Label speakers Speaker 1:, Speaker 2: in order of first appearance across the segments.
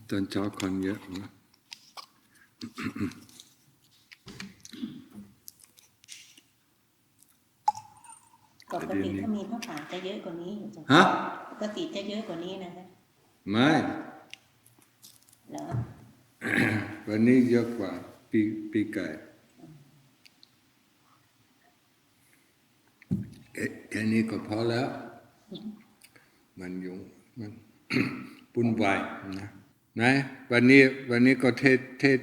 Speaker 1: ตอนเช้าคนเยอะนะ
Speaker 2: ปกติถ้ามีพระป่าจะเยอะกว่านี้อยู่จ้ะปกติจะเยอะกว่านี้นะคะ
Speaker 1: ไม่
Speaker 2: เหรอ
Speaker 1: วันนี้เยอะกว่าปีไก่แค่นี้ก็พอแล้วมันยุ่งมันปุ่นวายนะวันนี้ก็เทศ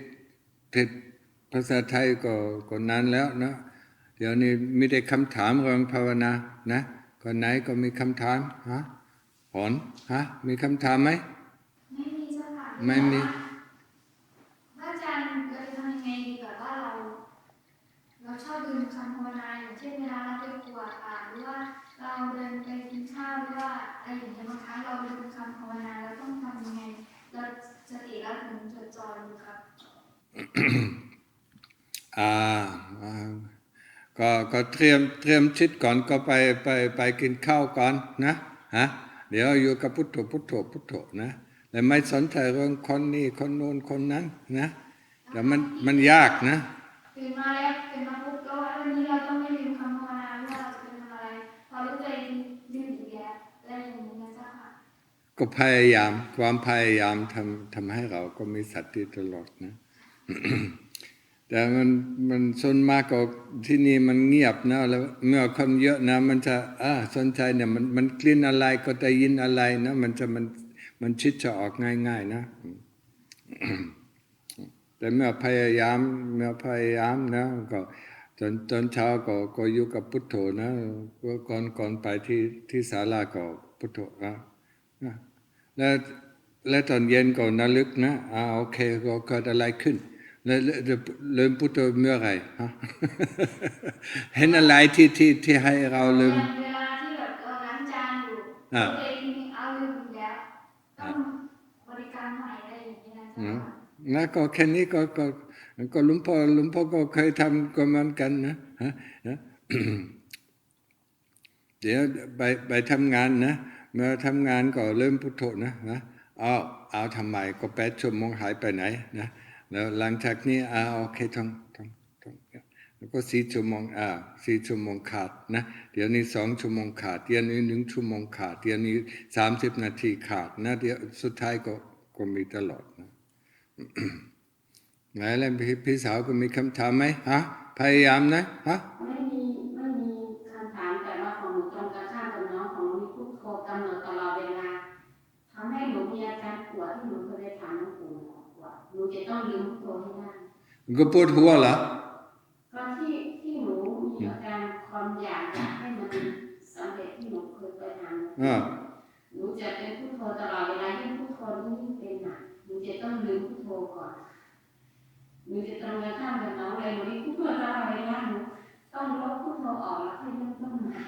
Speaker 1: ภาษาไทยก็นานแล้วนะเดี๋ยวนี้มีแต่คำถามเรื่องภาวนานะคนไหนก็มีคำถามผลมีคำถามไหม
Speaker 3: ไม่มีเจ้าค่ะ
Speaker 1: ไม่มี
Speaker 3: อาจารย์เราจะทำยังไงดีกับว่าเราชอบดูคำภาวนาอย่างเช่นเวลาเราไปกวดหรือว่าเราเดินไปกินข้าวหรือว่าอะไรอย่างเงี้ยบางครั้งเราดูคำภาวนาเราต้องทำยังไงเราสติเราถึงจดจ่ออยู่ครับ
Speaker 1: ก็เตรียมชิดก่อนก็ไปกินข้าวก่อนนะเดี๋ยวอยู่กับพุทโธนะแต่ไม่สนใจเรื่องคนนี้คนโน้นคนนั้นนะแต่มันยากนะ
Speaker 3: ตื่นมาแล้วตื่นมาปุ๊บก็วันนี้เราต้องไม่ลืมคำภาวนาว่าเราจะไปทำอะไรพอรู้ตัวเองลืมอีกแล้วอะไรอย่างนี้นะเจ้าค่ะ
Speaker 1: ก็พยายามความพยายามทำให้เราก็มีสติตลอดนะ แต่มันส่วนมากก็ที่นี่มันเงียบนะแล้วเมื่อคนเยอะนะมันจะสนใจเนี่ยมันกลิ่นอะไรก็ได้ยินอะไรนะมันชิดจะออกง่ายๆนะแต่เมื่อพยายามนะก็ตอนเช้าก็อยู่กับพุทโธนะก่อนไปที่ศาลาก็พุทโธนะและตอนเย็นก็ระลึกนะโอเคก็เกิดอะไรขึ้นแล้วเริ่มพุทโธเมื่อไหร่เห็นอะไรที่ให้เราเริ่ม
Speaker 3: เวลาที่แบบเราล้างจานอยู่ตัวเองเอาลืมอีกแล้วต้องบริการใหม่อะไรอย่างนี้นะเจ้าค่ะ
Speaker 1: นะก็แค่นี้ก็หลวงพ่อก็เคยทำก็เหมือนกันนะเดี๋ยวไปทำงานนะเมื่อทำงานก็เริ่มพุทโธนะเอาทำไมก็8 ชั่วโมงหายไปไหนนะแล้วหลังจากนี้โอเคท่องแล้วก็4 ชั่วโมง4 ชั่วโมงขาดนะเดี๋ยวนี้2 ชั่วโมงขาดเดี๋ยวนี้1 ชั่วโมงขาดเดี๋ยวนี้30 นาทีขาดนะเดี๋ยวสุดท้ายก็มีตลอดนะไหนแล้วพี่สาวก็มีคำถามไหมพยายามนะ
Speaker 4: ไม่มีคำถามแต่ว่าของหนูตรงกันข้ามกับน้องของหนูมีพุทโธกำหนดตลอดเวลาทำให้หนูมีอาการปวดที่หนูเคยได้ถามหลวงปู่ปวดหนูจะต้องลืมพุทโธให้ได้
Speaker 1: ก็ปวดหัวเหรอ
Speaker 4: ก็ที่หนูมีอาการความอยากให้มันสำเร็จที่หนูเคยไปถามหนูจะเป็นพุทโธตลอดเวลายิ่งพุทโธยิ่งเป็นหนักหนูจะต้องลืมพุทโธก่อนหนูจะตรงกันข้ามกับน้องเลยหนูมีพุทโธตลอดเวลาหนูต้องลบพุทโธออกแล้วค่อยเริ่มต้นใหม่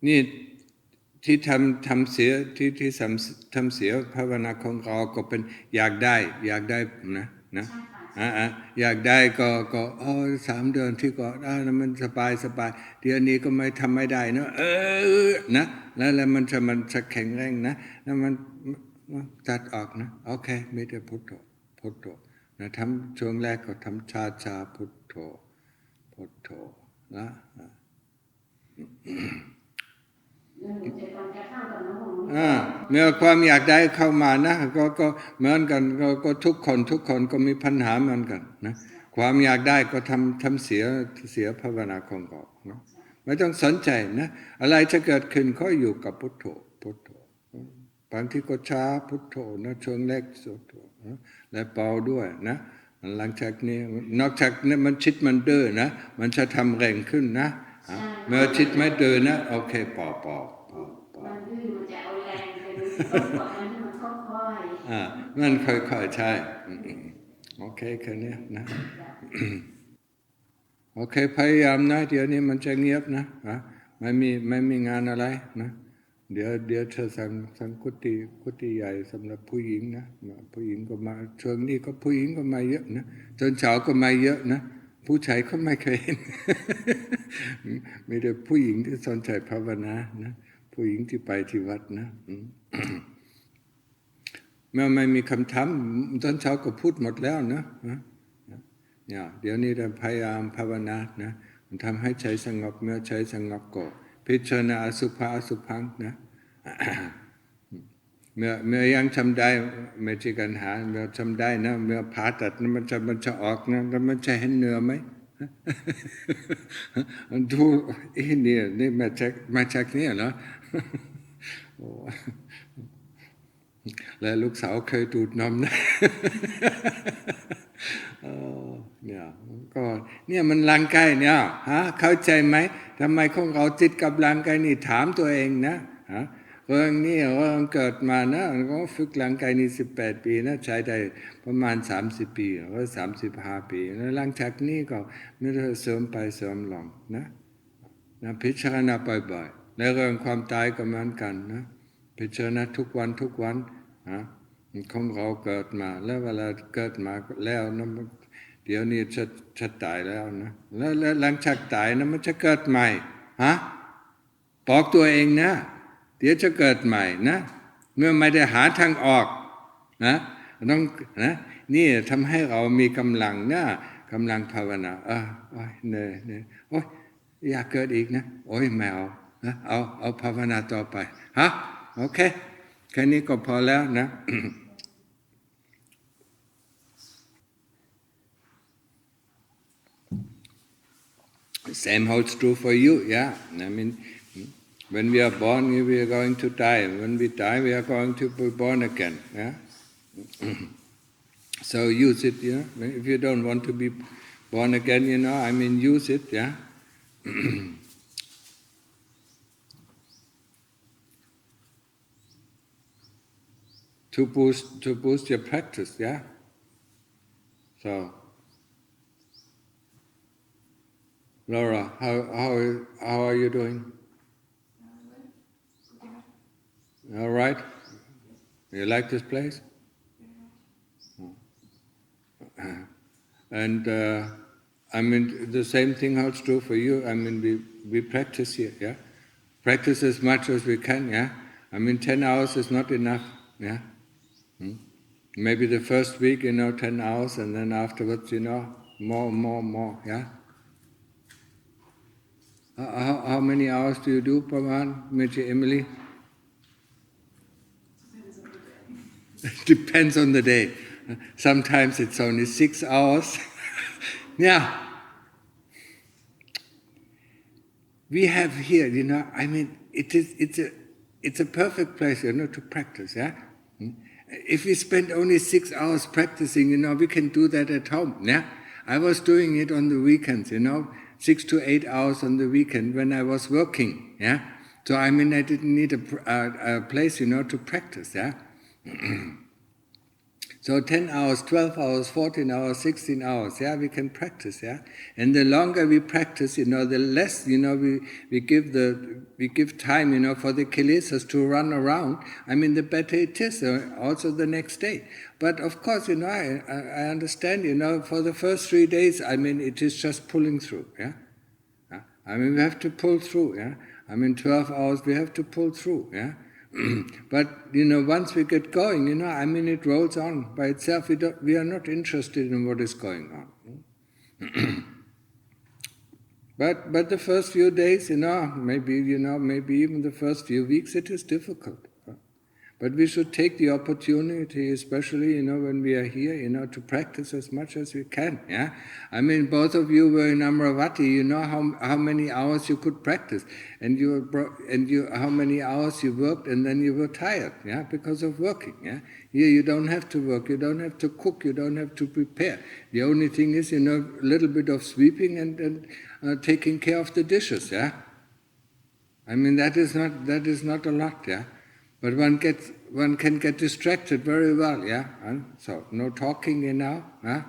Speaker 1: นี่ที่ทำเสียที่ทำเสียภาวนาของเราก็เป็นอยากได้นะอยากได้ก็3 เดือนที่ก่อนมันสบายเดี๋ยวนี้ก็ไม่ทำไม่ได้นะนะแล้วมันจะแข็งแรงนะแล้วมันตัดออกนะโอเคไม่ได้พุทโธนะทำช่วงแรกก็ทำชาพุทโธนะเมื่อความอยากได้เข้ามานะก็เหมือนกันก็ทุกคนก็มีปัญหาเหมือนกันนะความอยากได้ก็ทำเสียภาวนาของเรานะไม่ต้องสนใจนะอะไรจะเกิดขึ้นก็อยู่กับพุทโธบางทีก็ช้าพุทโธนะช่วงแรกพุทโธนะและเบาด้วยนะหลังจากนี้นอกจากนี้มันชิดมันเดินนะมันจะทำแรงขึ้นนะเมื่อชิดไม่เดินนะโอเคปอ
Speaker 4: มันดื้อมันจะเอาแรงไปต้องบอกมันค่อย
Speaker 1: มันค่อยใช่โอเคแค่นี้นะโอเคพยายามนะเดี๋ยวนี้มันจะเงียบนะไม่มีงานอะไรนะเดี๋ยวเธอสั่งกุฏิใหญ่สำหรับผู้หญิงนะผู้หญิงก็มาช่วงนี้ก็ผู้หญิงก็มาเยอะนะจนเช้าก็มาเยอะนะ ผู้ชายก็ไม่เคยเห็น มีแต่ผู้หญิงที่สนใจภาวนานะผู้หญิงที่ไปที่วัดนะเมื่อไม่มีคำถามตอนเช้าก็พูดหมดแล้วนะเนี่ยเดี๋ยวนี้เราพยายามภาวนานะมันทำให้ใจสงบเมื่อใจสงบก็พิจารณาอสุภะอสุภังนะเมื่อยังทำได้ไม่ใช่ปัญหาเมื่อทำได้นะเมื่อผ่าตัดมันจะออกนะแล้วมันจะเห็นเนื้อไหม ดูนี่มาจากนี่เหรอ แล้วลูกสาวเคยดูดนมนะ เนี่ยก็เนี่ยมันร่างกายเนี่ยเข้าใจไหมทำไมของเราติดกับร่างกายนี่ถามตัวเองนะเรื่องนี้เรื่องเกิดมานะก็ฝึกร่างกายนี่18 ปีนะใช้ได้ประมาณ30 ปีหรือ35 ปีแล้วหลังจากนี้ก็ไม่ได้เสริมไปเสริมลงนะพิจารณาบ่อยๆในเรื่องความตายก็เหมือนกันนะพิจารณาทุกวันของเราเกิดมาแล้วเวลาเกิดมาแล้วนะเดี๋ยวนี้จะตายแล้วนะแล้วหลังจากตายนะมันจะเกิดใหม่บอกตัวเองนะเดี๋ยวจะเกิดใหม่นะเมื่อไม่ได้หาทางออกนะต้องนะนี่ทำให้เรามีกำลังนะกำลังภาวนาเนี่ยโอ้ยอยากเกิดอีกนะโอ้ยไม่เอานะเอาภาวนาต่อไปโอเคแค่นี้ก็พอแล้วนะ Same holds true for you, yeah. I mean, when we are born, we are going to die. When we die, we are going to be born again, yeah. So use it, you know. If you don't want to be born again, you know, I mean, use it, yeah. to boost your practice, yeah. So, Laura, how are you doing? All right. You like this place? And I mean, the same thing holds true for you. I mean, we practice here, yeah. Practice as much as we can, yeah. I mean, 10 hours is not enough, yeah. Maybe the first week, 10 hours, and then afterwards, more, yeah. How many hours do you do per month, Emily? Depends on the day. Sometimes it's only 6 hours. Yeah. We have here, I mean, it's a perfect place, to practice, yeah. If we spend only 6 hours practicing, we can do that at home, yeah. I was doing it on the weekends, 6 to 8 hours on the weekend when I was working, yeah. So I mean, I didn't need a place, to practice, yeah. So 10 hours, 12 hours, 14 hours, 16 hours, yeah, we can practice, yeah. And the longer we practice, the less, we give time, for the kilesas to run around. I mean, the better it is, also the next day. But of course, I understand, for the first 3 days, I mean, it is just pulling through, yeah. I mean, we have to pull through, yeah. I mean, 12 hours, we have to pull through, yeah. But, once we get going, I mean, it rolls on by itself. We are not interested in what is going on. But the first few days, maybe even the first few weeks, it is difficult. But we should take the opportunity, especially, when we are here, to practice as much as we can, yeah? I mean, both of you were in Amravati, you know how many hours you could practice, and how many hours you worked, and then you were tired, yeah, because of working, yeah? Here you don't have to work, you don't have to cook, you don't have to prepare. The only thing is, a little bit of sweeping and taking care of the dishes, yeah? I mean, that is not a lot, yeah? But one can get distracted very well, yeah? So, no talking now, huh?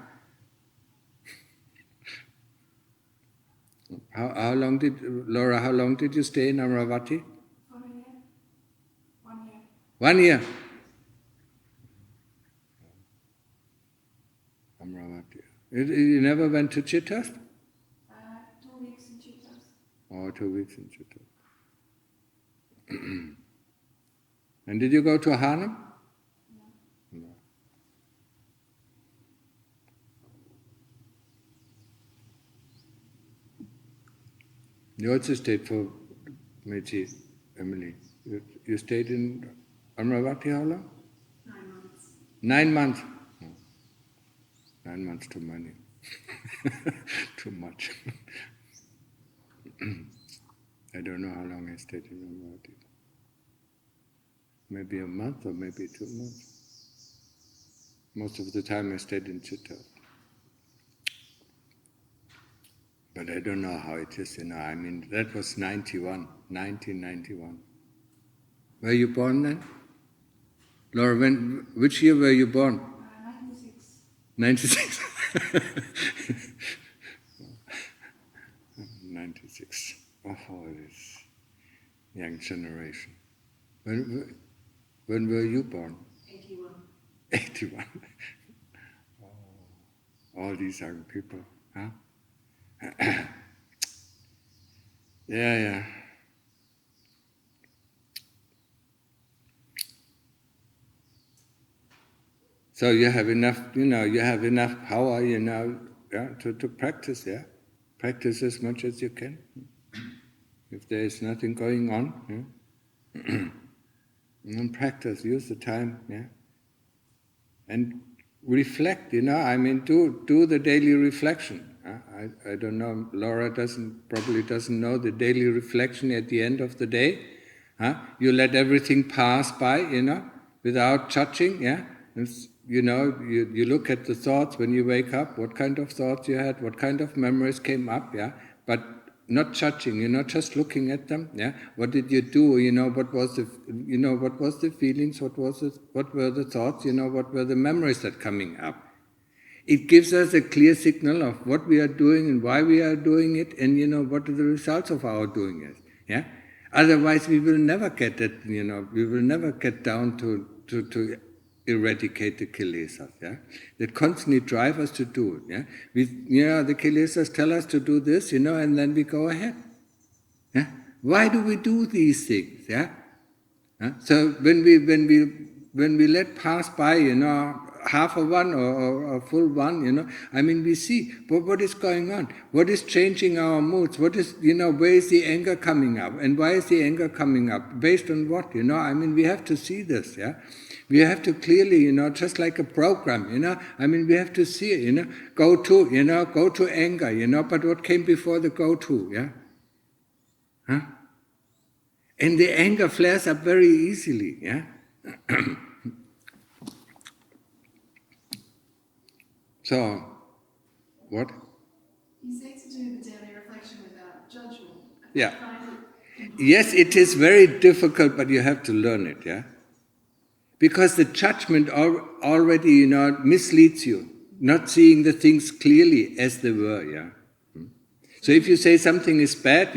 Speaker 1: How long did you stay in Amravati?
Speaker 3: 1 year. 1 year.
Speaker 1: 1 year? Amravati. You never went to Chittas? or 2 weeks in Chittor. And did you go to Harlem? No. You also stayed for Meiji, Emily. You stayed in Amravati how long?
Speaker 3: 9 months.
Speaker 1: 9 months. Oh. 9 months too many. Too much. I don't know how long I stayed in Amravati. Maybe a month or maybe 2 months. Most of the time I stayed in Chittor. But I don't know how it is, I mean, that was 1991. Were you born then? Laura, which year were you born?
Speaker 3: 96.
Speaker 1: 96. 96. Oh, this young generation. When were you born?
Speaker 3: 81.
Speaker 1: 81. Oh, all these young people, huh? Yeah. So you have enough, you have enough power, to practice, Practice as much as you can. If there is nothing going on, and practice, use the time, And reflect, do the daily reflection. I don't know, Laura probably doesn't know the daily reflection at the end of the day. You let everything pass by, without judging, You look at the thoughts when you wake up, what kind of thoughts you had, what kind of memories came up, but not judging, just looking at them, What did you do, what was the feelings, what were the thoughts, what were the memories that coming up. It gives us a clear signal of what we are doing and why we are doing it, and what are the results of our doing it. Otherwise, we will never get that. We will never get down to eradicate the kilesas. That constantly drive us to do it. The kilesas tell us to do this. And then we go ahead. Why do we do these things? So when we let pass by, half of one or a full one, we see what is going on, what is changing our moods, what is, where is the anger coming up, and why is the anger coming up, based on what, we have to see this, We have to clearly, just like a program, we have to see it, go to anger, but what came before the go to, And the anger flares up very easily, So, what?
Speaker 3: You say to do the daily reflection without judgment.
Speaker 1: Yeah. Yes, it is very difficult, but you have to learn it, Because the judgment already, misleads you, not seeing the things clearly as they were, So if you say something is bad,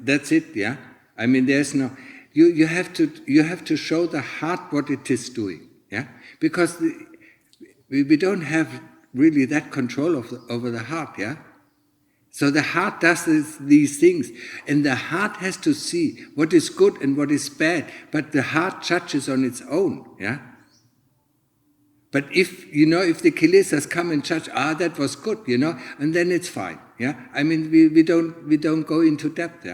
Speaker 1: that's it, there's no. You have to show the heart what it is doing, Because we don't have really that control over the heart, So the heart does these things, and the heart has to see what is good and what is bad, but the heart judges on its own, But if the kilesas come and judge, that was good, and then it's fine, we don't go into depth,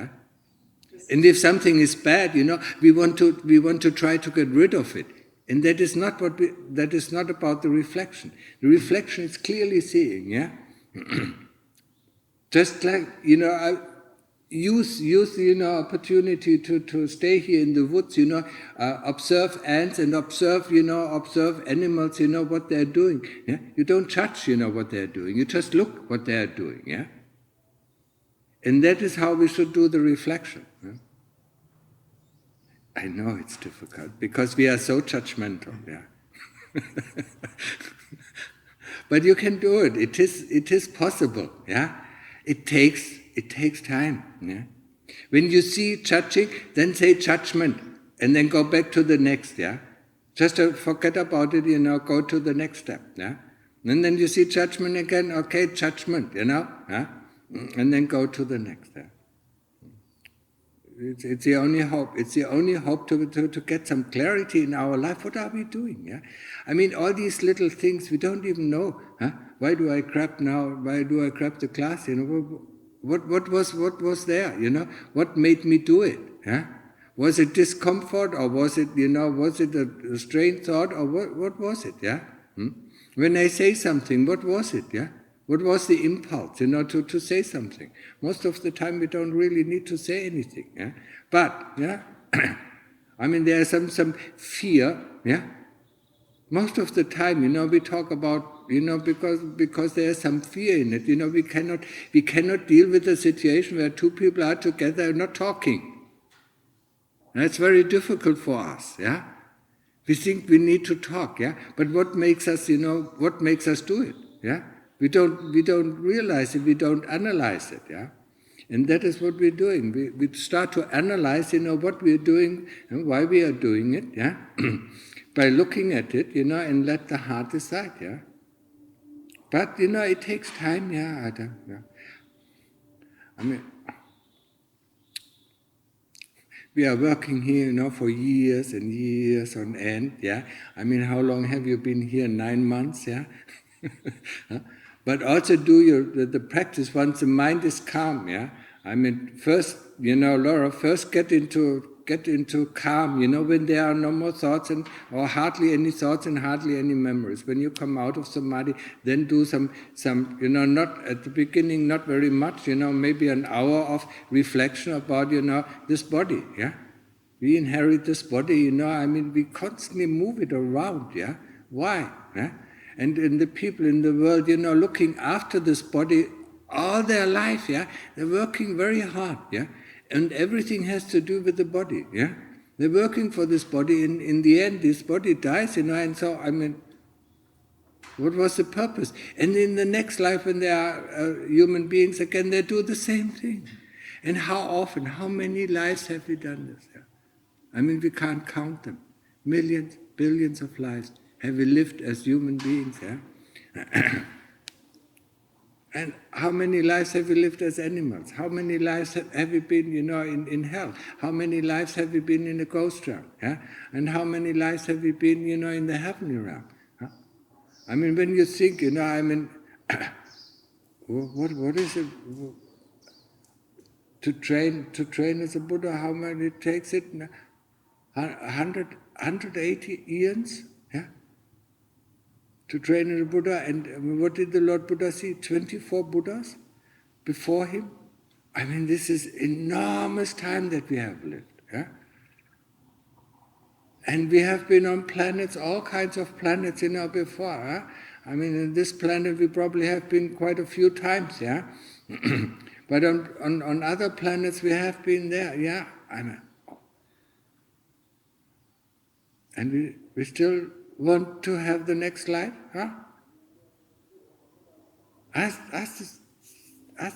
Speaker 1: And if something is bad, we want to try to get rid of it. And that is not about the reflection. The reflection is clearly seeing, Just like, I use the opportunity to stay here in the woods, observe ants and observe animals, what they're doing. You don't judge, what they're doing. You just look what they're doing, And that is how we should do the reflection. I know it's difficult because we are so judgmental, But you can do it. It is possible, It takes time, When you see judging, then say judgment, and then go back to the next, Just forget about it, go to the next step, And then you see judgment again, okay, judgment, And then go to the next step. It's the only hope. It's the only hope to get some clarity in our life. What are we doing? Yeah, I mean, all these little things we don't even know. Huh? Why do I crap now? Why do I crap the class? You know, what was there? You know, what made me do it? Huh? Was it discomfort, or was it, you know, was it a strange thought, or what was it? Yeah. When I say something, what was it? Yeah. What was the impulse, you know, to say something? Most of the time we don't really need to say anything. Yeah? But, yeah, I mean, there is some fear, yeah? Most of the time, you know, we talk about, you know, because there is some fear in it. You know, we cannot deal with a situation where two people are together and not talking. That's very difficult for us, yeah? We think we need to talk, yeah? But what makes us, you know, what makes us do it, yeah? We don't realize it, we don't analyze it, yeah? And that is what we're doing. We start to analyze, you know, what we're doing and why we are doing it, yeah? By looking at it, you know, and let the heart decide, yeah? But, you know, it takes time, yeah, Adam, yeah. I mean, we are working here, you know, for years and years on end, yeah? I mean, how long have you been here? 9 months, yeah? But also do the practice once the mind is calm, yeah? I mean, first, you know, Laura, first get into calm, you know, when there are no more thoughts or hardly any thoughts and hardly any memories. When you come out of samadhi, then do some, you know, not at the beginning, not very much, you know, maybe an hour of reflection about, you know, this body, yeah? We inherit this body, you know, I mean, we constantly move it around, yeah? Why? Yeah? And the people in the world, you know, looking after this body all their life, yeah? They're working very hard, yeah? And everything has to do with the body, yeah? They're working for this body, in the end, this body dies, you know, and so, I mean, what was the purpose? And in the next life, when they are human beings again, they do the same thing. And how often, how many lives have we done this? Yeah? I mean, we can't count them. Millions, billions of lives have we lived as human beings, yeah? And how many lives have we lived as animals? How many lives have we been, you know, in hell? How many lives have we been in the ghost realm? Yeah? And how many lives have we been, you know, in the heavenly realm? Huh? I mean, when you think, you know, I mean, what is it? To train as a Buddha, how many takes it? 180 years, yeah? To train as a Buddha, and what did the Lord Buddha see? 24 Buddhas before him? I mean, this is enormous time that we have lived, yeah? And we have been on planets, all kinds of planets, you know, before, huh? I mean, in this planet we probably have been quite a few times, yeah? But on other planets we have been there, yeah? I mean, and we still want to have the next life, huh? Ask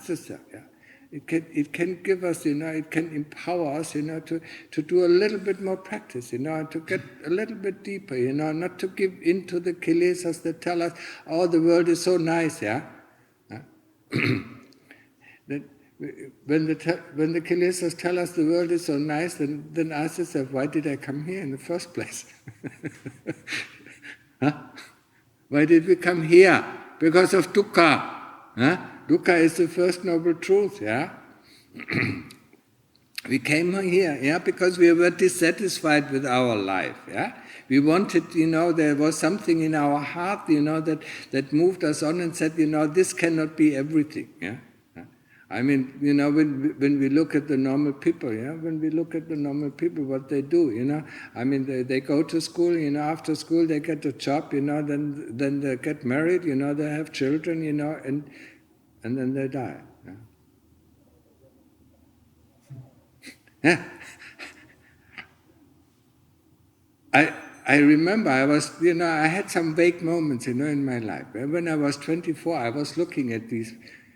Speaker 1: yourself, yeah? It can give us, you know, it can empower us, you know, to do a little bit more practice, you know, and to get a little bit deeper, you know, not to give in to the kilesas that tell us, oh, the world is so nice, yeah? That when the kilesas tell us the world is so nice, then ask yourself, why did I come here in the first place? Huh? Why did we come here? Because of dukkha. Huh? Dukkha is the first noble truth, yeah? We came here, yeah, because we were dissatisfied with our life, yeah? We wanted, you know, there was something in our heart, you know, that moved us on and said, you know, this cannot be everything, yeah? I mean, you know, when we look at the normal people, yeah, when we look at the normal people, what they do, you know, I mean, they go to school, you know, after school they get a job, you know, then they get married, you know, they have children, you know, and then they die. Yeah. I remember I was, you know, I had some vague moments, you know, in my life. When I was 24, I was looking at these,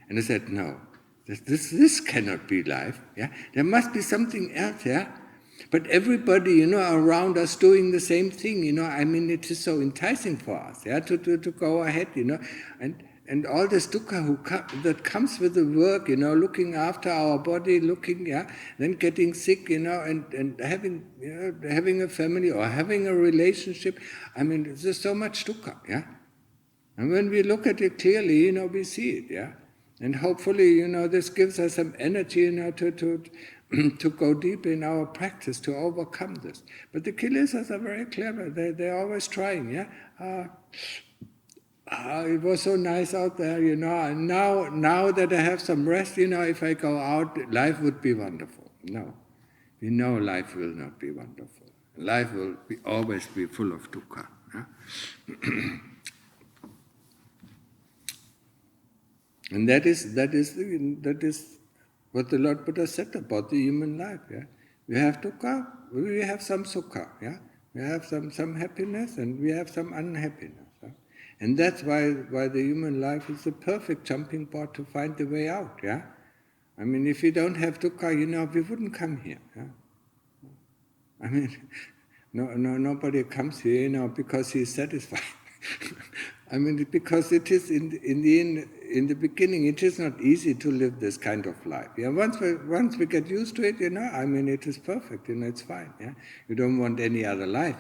Speaker 1: and I said, no. This cannot be life. Yeah, there must be something else. Yeah, but everybody, you know, around us doing the same thing. You know, I mean, it is so enticing for us. Yeah, to go ahead. You know, and all this dukkha that comes with the work, looking after our body, then getting sick, and having, having a family or having a relationship. I mean, there's so much dukkha, And when we look at it clearly, we see it, And hopefully, this gives us some energy, to go deep in our practice to overcome this. But the kilesas are very clever. They're always trying, it was so nice out there, and now that I have some rest, if I go out, life would be wonderful. No, we know life will not be wonderful. Life will always be full of dukkha. And that is what the Lord Buddha said about the human life. We have dukkha, we have some sukha. We have some happiness and we have some unhappiness. And that's why the human life is the perfect jumping board to find the way out. I mean, if we don't have dukkha, we wouldn't come here. I mean, nobody comes here, because he is satisfied. I mean, because it is in the beginning, it is not easy to live this kind of life. Once we get used to it, I mean, it is perfect. It's fine. You don't want any other life.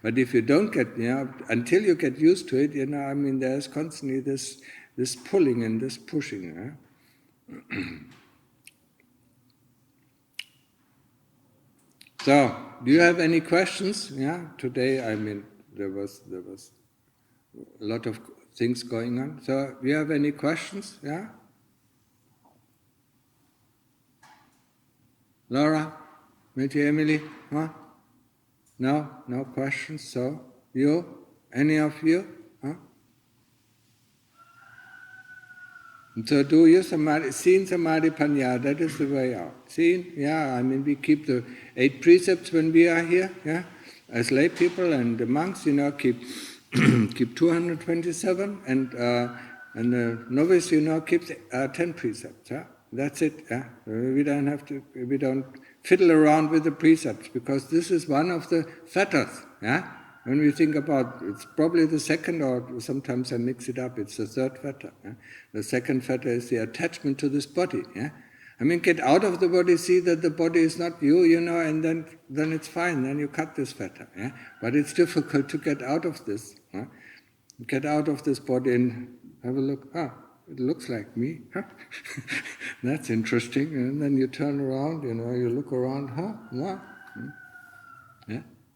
Speaker 1: But if you don't get, until you get used to it, I mean, there's constantly this pulling and this pushing. So, do you have any questions? Today, I mean, there was a lot of things going on. So, do you have any questions? Laura? Maybe Emily? Huh? No questions. So, you? Any of you? Huh? So do your samadhi, seen samadhi panya, that is the way out. Seen? I mean, we keep the 8 precepts when we are here, as lay people, and the monks, keep 227, and the novice, keeps 10 precepts. That's it. We don't fiddle around with the precepts, because this is one of the fetters. When we think about, it's probably the second, or sometimes I mix it up, it's the third fetter. The second fetter is the attachment to this body. I mean, get out of the body, see that the body is not you, and then it's fine, then you cut this fetter. But it's difficult to get out of this. Get out of this body and have a look. It looks like me. That's interesting. And then you turn around, you look around. What?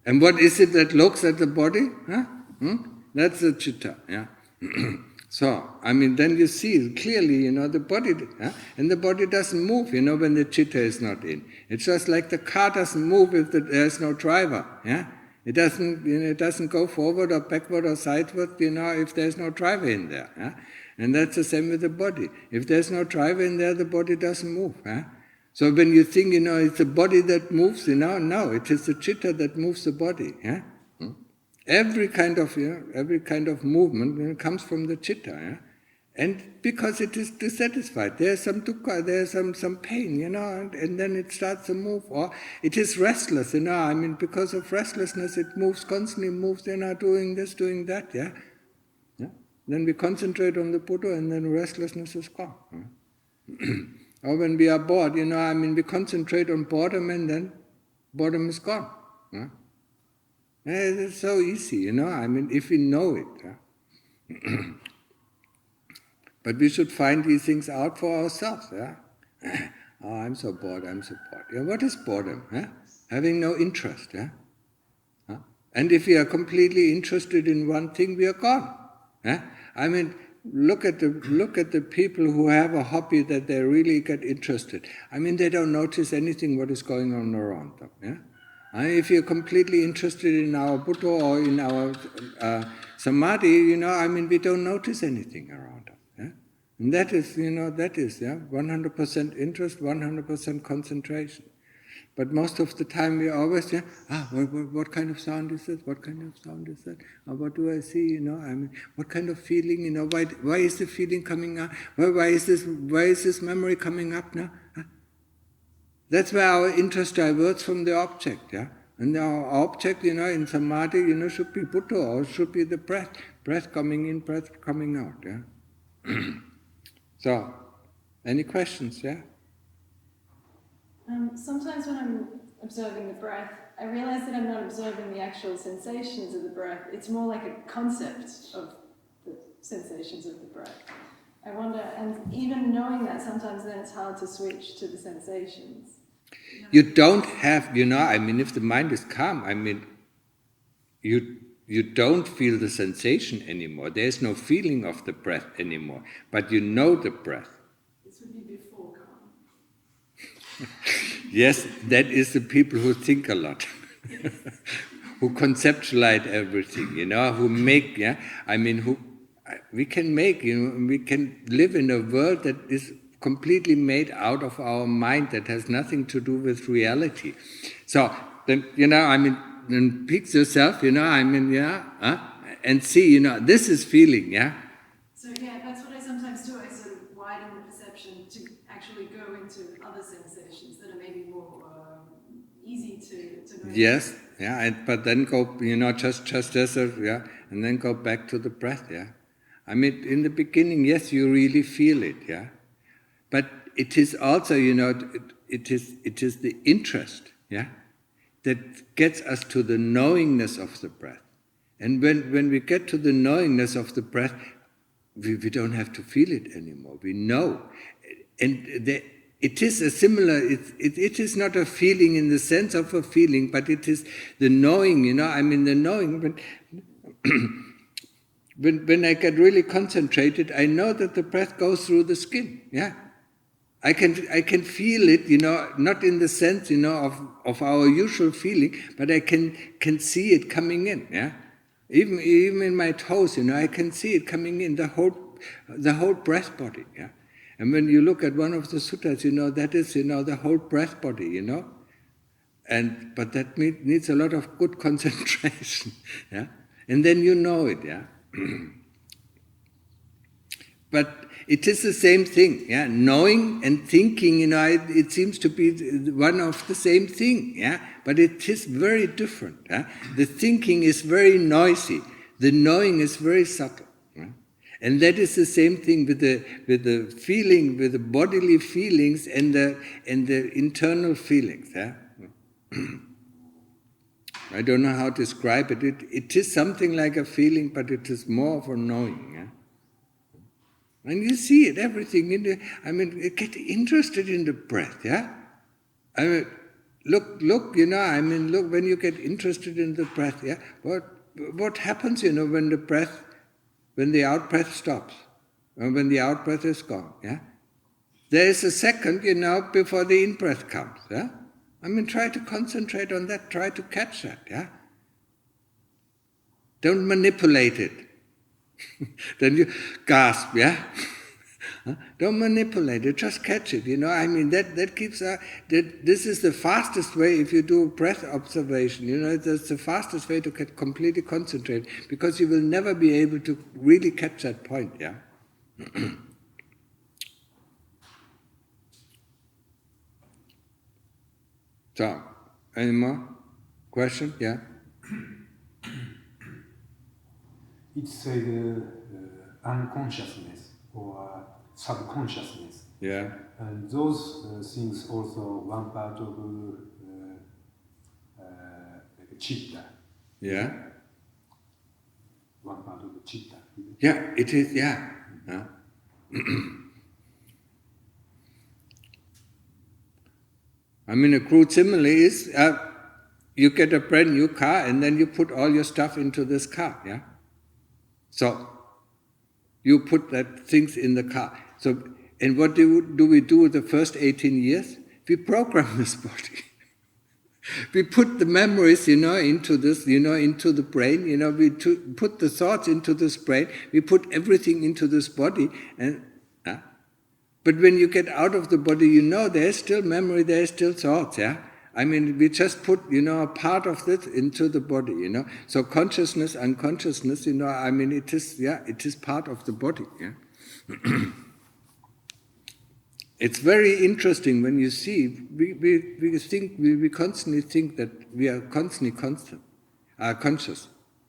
Speaker 1: And what is it that looks at the body? That's the citta. So, I mean, then you see clearly, the body, and the body doesn't move, when the citta is not in. It's just like the car doesn't move if there's no driver. It doesn't go forward or backward or sideways, if there's no driver in there. And that's the same with the body. If there's no driver in there, the body doesn't move. So when you think, it's the body that moves, no, it is the citta that moves the body. Every kind of movement comes from the citta. And because it is dissatisfied, there's some dukkha, there's some pain, and then it starts to move. Or it is restless, I mean, because of restlessness, it moves, constantly moves, doing this, doing that, Then we concentrate on the Buddha, and then restlessness is gone. Or when we are bored, I mean, we concentrate on boredom, and then boredom is gone. It's so easy, I mean, if we know it. But we should find these things out for ourselves. Oh, I'm so bored. What is boredom? Having no interest. And if we are completely interested in one thing, we are gone. I mean, look at the people who have a hobby that they really get interested. I mean, they don't notice anything what is going on around them. If you're completely interested in our Buddha or in our samadhi, I mean, we don't notice anything around us. And that is 100% interest, 100% concentration. But most of the time we always say, what kind of sound is this? What kind of sound is that? What do I see? I mean, what kind of feeling? Why is the feeling coming up? Why is this memory coming up now? That's where our interest diverts from the object. And our object, in samadhi, should be Buddha, or should be the breath coming in, breath coming out. So, any questions? Yeah.
Speaker 5: Sometimes when I'm observing the breath, I realize that I'm not observing the actual sensations of the breath. It's more like a concept of the sensations of the breath. I wonder, and even knowing that, sometimes then it's hard to switch to the sensations.
Speaker 1: You don't have, if the mind is calm, you don't feel the sensation anymore. There's no feeling of the breath anymore, but you know the breath.
Speaker 5: This would be before calm.
Speaker 1: Yes, that is the people who think a lot, who conceptualize everything, who make, we can make, we can live in a world that is completely made out of our mind, that has nothing to do with reality. So, then, then pick yourself, and see, this is feeling,
Speaker 5: So yeah, that's what I sometimes do. I sort of widen the perception to actually go into other sensations that are maybe more easy to know.
Speaker 1: Yes, but then go, just as and then go back to the breath, in the beginning, yes, you really feel it, but it is also, it is the interest, that gets us to the knowingness of the breath. And when we get to the knowingness of the breath, we don't have to feel it anymore. We know. And it is a similar, it is not a feeling in the sense of a feeling, but it is the knowing, the knowing. When I get really concentrated, I know that the breath goes through the skin, I can feel it, not in the sense, of our usual feeling, but I can see it coming in, Even in my toes, I can see it coming in, the whole breath body, And when you look at one of the suttas, that is, the whole breath body, but that needs a lot of good concentration, And then you know it, But it is the same thing, Knowing and thinking, it seems to be one of the same thing, But it is very different, The thinking is very noisy. The knowing is very subtle, And that is the same thing with the feeling, with the bodily feelings and the internal feelings, I don't know how to describe it. It is something like a feeling, but it is more of a knowing, And you see it, everything get interested in the breath, Look, look, when you get interested in the breath, what happens, when the out-breath stops, or when the out-breath is gone, There is a second, before the in-breath comes, try to concentrate on that, try to catch that, Don't manipulate it. Then you gasp, Don't manipulate it, just catch it, that keeps, this is the fastest way if you do breath observation, that's the fastest way to get completely concentrated, because you will never be able to really catch that point, So, any more question? Yeah?
Speaker 6: It said unconsciousness or subconsciousness.
Speaker 1: Yeah.
Speaker 6: And those things also one part of like chitta.
Speaker 1: Yeah?
Speaker 6: One part of the chitta.
Speaker 1: Yeah, it is, A crude simile is, you get a brand new car and then you put all your stuff into this car, So, you put that things in the car. So, and what do we do the first 18 years? We program this body. We put the memories, into this, into the brain, we put the thoughts into this brain, we put everything into this body, but when you get out of the body, there's still memory, there's still thoughts, we just put, a part of this into the body, So consciousness, unconsciousness, it is part of the body, It's very interesting when you see, we constantly think that we are constantly conscious,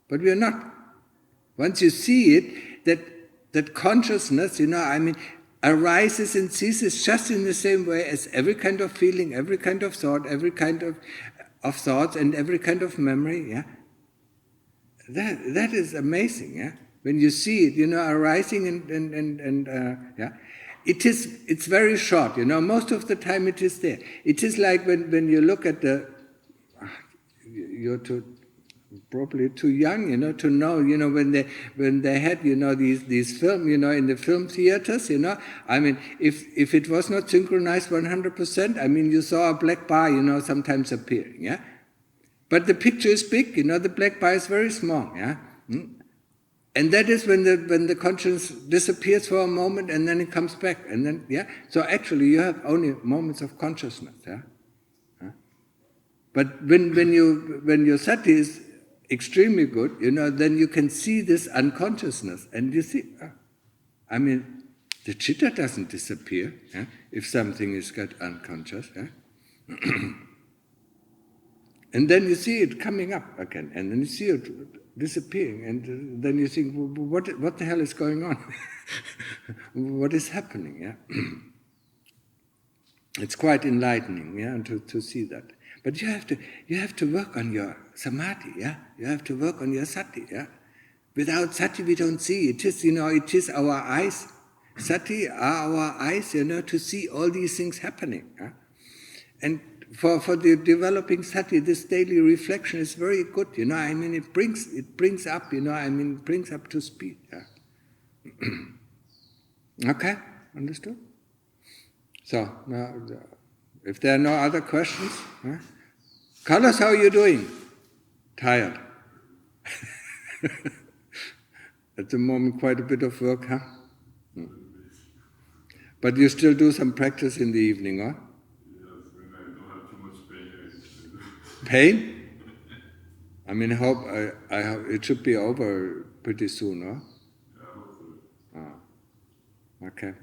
Speaker 1: but we are not. Once you see it, that that consciousness, arises and ceases just in the same way as every kind of feeling, every kind of thought, every kind of thoughts, and every kind of memory. Yeah, that is amazing. Yeah, when you see it, arising and yeah. It's very short, most of the time it is there. It is like when you look at you're probably too young, to know, when they had, these film, in the film theaters, if it was not synchronized 100%, you saw a black bar, sometimes appearing, yeah? But the picture is big, the black bar is very small, yeah? And that is when the conscience disappears for a moment and then it comes back, and then, yeah? So actually you have only moments of consciousness, yeah? But when your sati is extremely good, then you can see this unconsciousness, and you see, the chitta doesn't disappear, yeah? If something is got unconscious, yeah? And then you see it coming up again, and then you see it disappearing, and then you think, what the hell is going on? What is happening? Yeah, it's quite enlightening, yeah, to see that. But you have to work on your samadhi, yeah. You have to work on your sati, yeah. Without sati, we don't see. It is our eyes. Sati are our eyes, to see all these things happening, yeah? And for the developing sati, this daily reflection is very good, it brings up, brings up to speed. Yeah? Okay, understood? So, now, if there are no other questions, huh? Carlos, how are you doing? Tired. At the moment, quite a bit of work, huh? But you still do some practice in the evening, huh?
Speaker 7: When I don't have too much pain,
Speaker 1: Pain? I hope it should be over pretty soon, huh?
Speaker 7: Yeah, hopefully.
Speaker 1: Okay.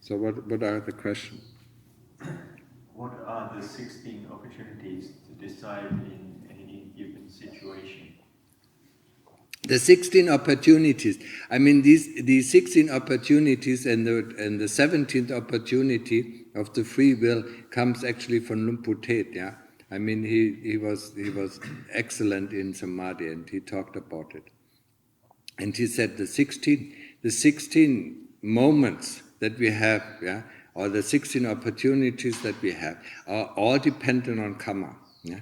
Speaker 1: So what are the questions?
Speaker 8: What are the 16 opportunities to decide in any given situation?
Speaker 1: The 16 opportunities. These 16 opportunities and the 17th opportunity of the free will comes actually from Luang Pu Tet, yeah. He was excellent in samadhi, and he talked about it. And he said the 16 moments that we have, yeah, or the 16 opportunities that we have, are all dependent on karma. Yeah?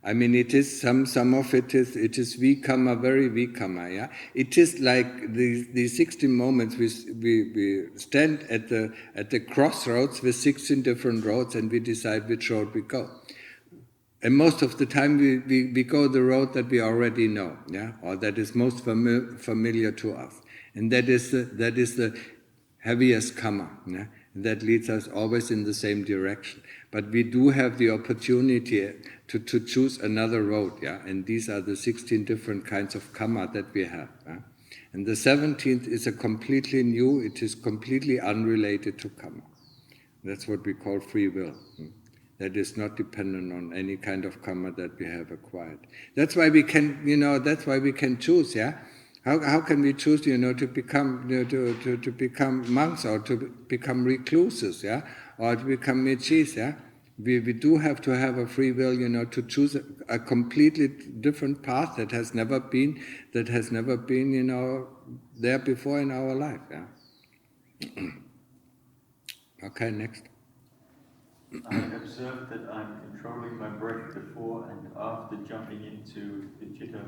Speaker 1: It is some of it is weak karma, very weak karma. Yeah, it is like these 16 moments. We stand at the crossroads with 16 different roads, and we decide which road we go. And most of the time we go the road that we already know, yeah, or that is most familiar to us, and that is the heaviest karma, yeah? That leads us always in the same direction. But we do have the opportunity to choose another road, yeah, and these are the 16 different kinds of karma that we have. Yeah? And the 17th is a completely new. It is completely unrelated to karma. That's what we call free will. That is not dependent on any kind of karma that we have acquired. That's why we can, that's why we can choose, yeah? How can we choose, to become, to become monks, or to become recluses, yeah? Or to become mechis, yeah? We do have to have a free will, to choose a completely different path that has never been, there before in our life, yeah? Okay, next.
Speaker 8: I observed that I'm controlling my breath before and after jumping into the chitta.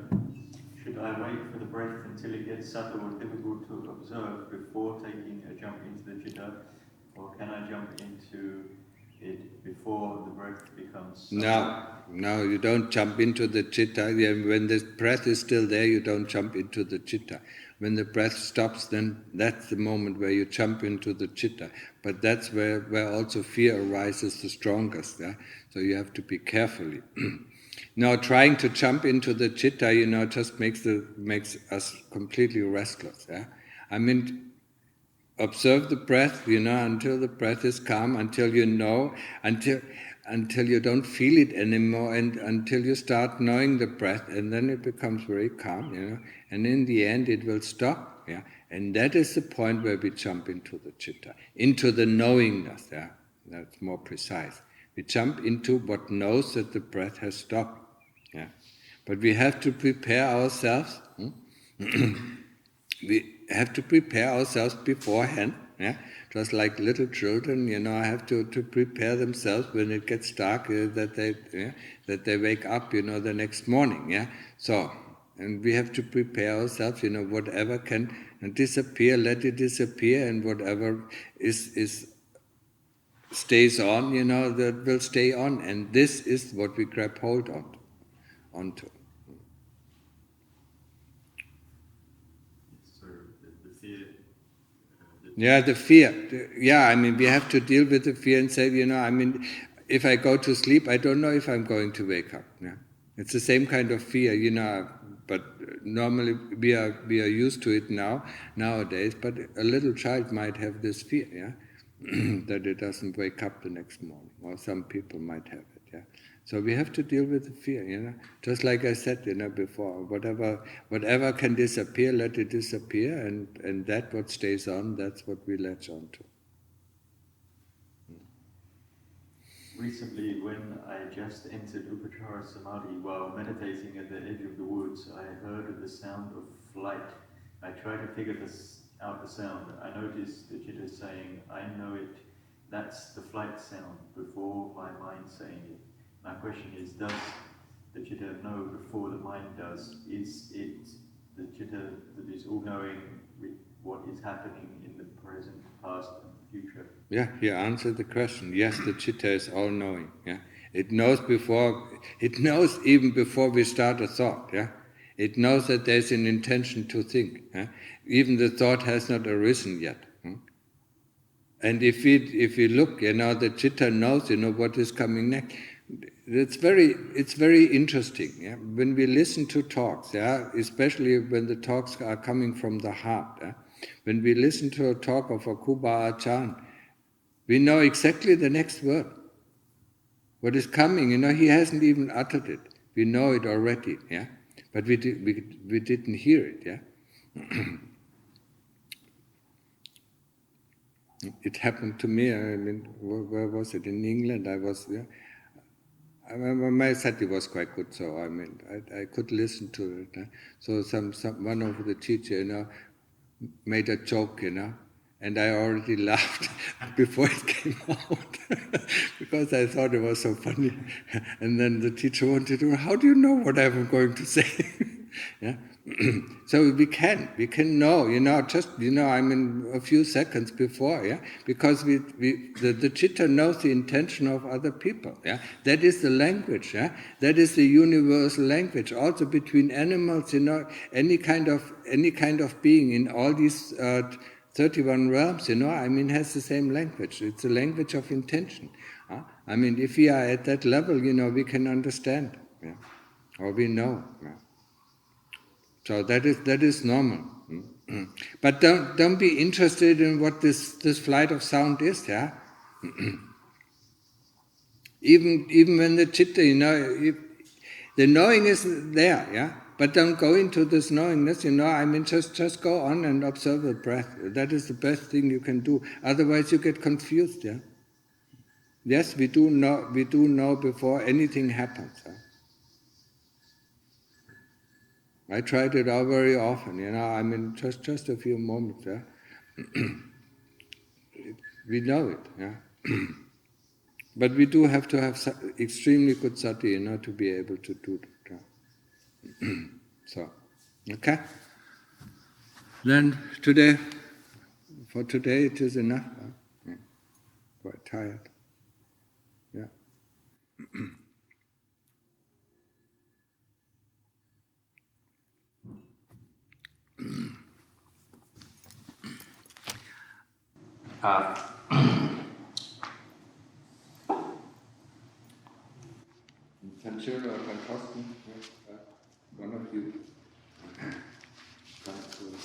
Speaker 8: Should I wait for the breath until it gets subtle or difficult to observe before taking a jump into the chitta, or can I jump into it before the breath becomes subtle?
Speaker 1: No, you don't jump into the chitta. When the breath is still there, you don't jump into the chitta. When the breath stops, then that's the moment where you jump into the chitta. But that's where also fear arises the strongest. Yeah? So you have to be carefully. Now, trying to jump into the chitta, just makes us completely restless. Yeah? Observe the breath, until the breath is calm, until until you don't feel it anymore, and until you start knowing the breath, and then it becomes very calm, and in the end it will stop, yeah, And that is the point where we jump into the citta, into the knowingness. Yeah? That's more precise. We jump into what knows that the breath has stopped. Yeah? But we have to prepare ourselves. We have to prepare ourselves beforehand. Yeah? Just like little children, have to prepare themselves when it gets dark, that they wake up, the next morning. Yeah. So, and we have to prepare ourselves. Whatever can disappear, let it disappear, and whatever is stays on, that will stay on, and this is what we grab hold onto.
Speaker 7: So the fear.
Speaker 1: Yeah, the fear. We have to deal with the fear and say, if I go to sleep, I don't know if I'm going to wake up. Yeah, it's the same kind of fear, but normally we are used to it nowadays. But a little child might have this fear, that it doesn't wake up the next morning, or some people might have it. Yeah. So we have to deal with the fear, Just like I said, before, whatever can disappear, let it disappear, and that what stays on, that's what we latch on to.
Speaker 8: Recently, when I just entered Upachara Samadhi while meditating at the edge of the woods, I heard the sound of flight. I tried to figure out the sound. I noticed the citta saying, I know it, that's the flight sound, before my mind saying it. My question is, does the citta know before the mind does? Is it the citta that is all-knowing with what is happening in the present, past, and future?
Speaker 1: Yeah, you answered the question. Yes, the citta is all-knowing. Yeah, it knows even before we start a thought. Yeah, it knows that there's an intention to think. Yeah? Even the thought has not arisen yet. And if we look, the citta knows, what is coming next. It's very interesting. Yeah? When we listen to talks, especially when the talks are coming from the heart. When we listen to a talk of a Kuba Ajahn, we know exactly the next word. What is coming, he hasn't even uttered it. We know it already, yeah. But we didn't hear it, yeah. It happened to me. Where was it? In England. I was there. My sati was quite good, so I could listen to it. So one of the teacher, made a joke, and I already laughed before it came out because I thought it was so funny. And then the teacher wanted to know, how do you know what I'm going to say? Yeah. So we can know, just a few seconds before, yeah, because the citta knows the intention of other people, yeah. That is the language, yeah. That is the universal language, also between animals, any kind of being in all these 31 realms, has the same language. It's a language of intention. If we are at that level, we can understand, yeah, or we know, yeah. So that is normal. But don't be interested in what this flight of sound is, yeah. Even when the citta, the knowing is there, yeah. But don't go into this knowingness, just go on and observe the breath. That is the best thing you can do. Otherwise, you get confused, yeah. Yes, we do know before anything happens. Yeah? I tried it out very often, just a few moments, yeah. We know it, yeah. But we do have to have extremely good sati, to be able to do that. Yeah. So, okay. Then for today it is enough. Yeah. Quite tired. Yeah. Tanchira or Tankosten, one of you comes to the